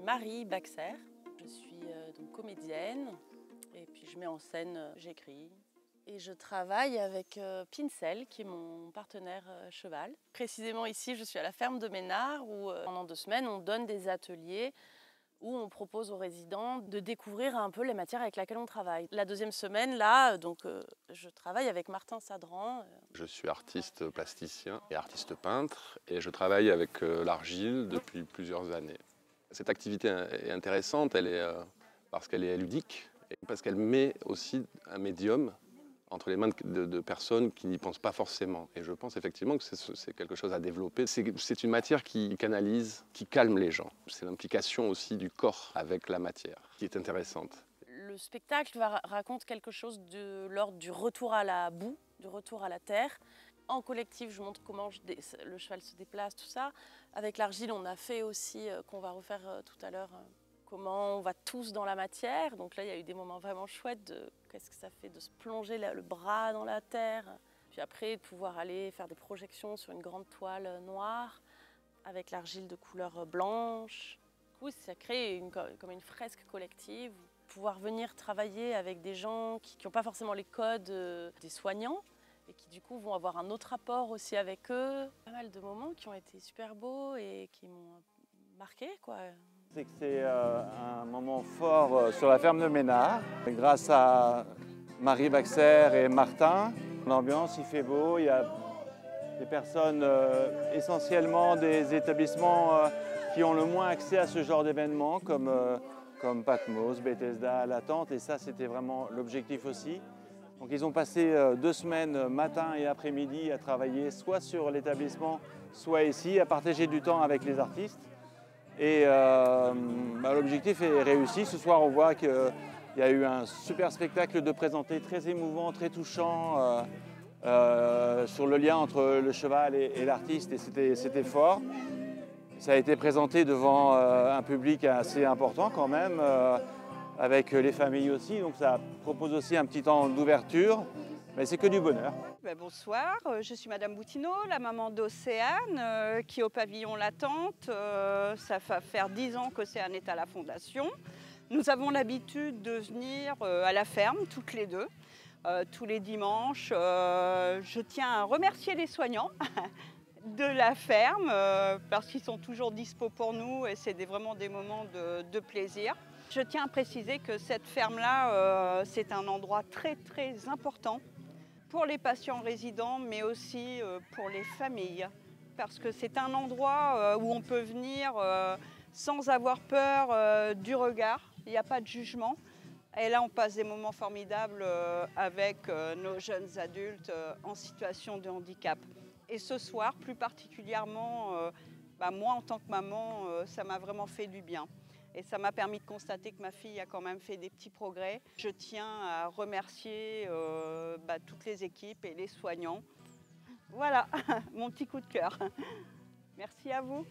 Marie Baxer. Je suis donc comédienne et puis je mets en scène, j'écris. Et je travaille avec Pincel, qui est mon partenaire cheval. Précisément ici, je suis à la ferme de Ménard où pendant 2 semaines, on donne des ateliers où on propose aux résidents de découvrir un peu les matières avec lesquelles on travaille. La 2e semaine, là, je travaille avec Martin Sadran. Je suis artiste plasticien et artiste peintre et je travaille avec l'argile depuis plusieurs années. Cette activité est intéressante, parce qu'elle est ludique et parce qu'elle met aussi un médium entre les mains de personnes qui n'y pensent pas forcément. Et je pense effectivement que c'est quelque chose à développer. C'est une matière qui canalise, qui calme les gens. C'est l'implication aussi du corps avec la matière qui est intéressante. Le spectacle raconte quelque chose de l'ordre du retour à la boue, du retour à la terre. En collectif, je montre comment le cheval se déplace, tout ça. Avec l'argile, on a fait aussi, qu'on va refaire tout à l'heure, comment on va tous dans la matière. Donc là, il y a eu des moments vraiment chouettes de qu'est-ce que ça fait de se plonger le bras dans la terre. Puis après, de pouvoir aller faire des projections sur une grande toile noire avec l'argile de couleur blanche. Du coup, ça crée comme une fresque collective. Pouvoir venir travailler avec des gens qui n'ont pas forcément les codes des soignants et qui du coup vont avoir un autre rapport aussi avec eux. Pas mal de moments qui ont été super beaux et qui m'ont marqué, quoi. C'est un moment fort sur la ferme de Ménard. Grâce à Marie Baxer et Martin, l'ambiance, il fait beau. Il y a des personnes, essentiellement des établissements qui ont le moins accès à ce genre d'événements, comme Patmos, Bethesda, La Tente. Et ça, c'était vraiment l'objectif aussi. Donc ils ont passé 2 semaines, matin et après-midi, à travailler soit sur l'établissement, soit ici, à partager du temps avec les artistes. Et l'objectif est réussi. Ce soir, on voit qu'il y a eu un super spectacle de présenté, très émouvant, très touchant, sur le lien entre le cheval et l'artiste, et c'était fort. Ça a été présenté devant un public assez important quand même, avec les familles aussi, donc ça propose aussi un petit temps d'ouverture, mais c'est que du bonheur. Bonsoir, je suis Madame Boutineau, la maman d'Océane, qui est au pavillon La Tente. Ça va faire 10 ans qu'Océane est à la fondation. Nous avons l'habitude de venir à la ferme, toutes les deux, tous les dimanches. Je tiens à remercier les soignants de la ferme, parce qu'ils sont toujours dispo pour nous et c'est vraiment des moments de plaisir. Je tiens à préciser que cette ferme-là, c'est un endroit très très important pour les patients résidents, mais aussi pour les familles. Parce que c'est un endroit où on peut venir sans avoir peur du regard. Il n'y a pas de jugement. Et là, on passe des moments formidables avec nos jeunes adultes en situation de handicap. Et ce soir, plus particulièrement, moi, en tant que maman, ça m'a vraiment fait du bien. Et ça m'a permis de constater que ma fille a quand même fait des petits progrès. Je tiens à remercier toutes les équipes et les soignants. Voilà, mon petit coup de cœur. Merci à vous.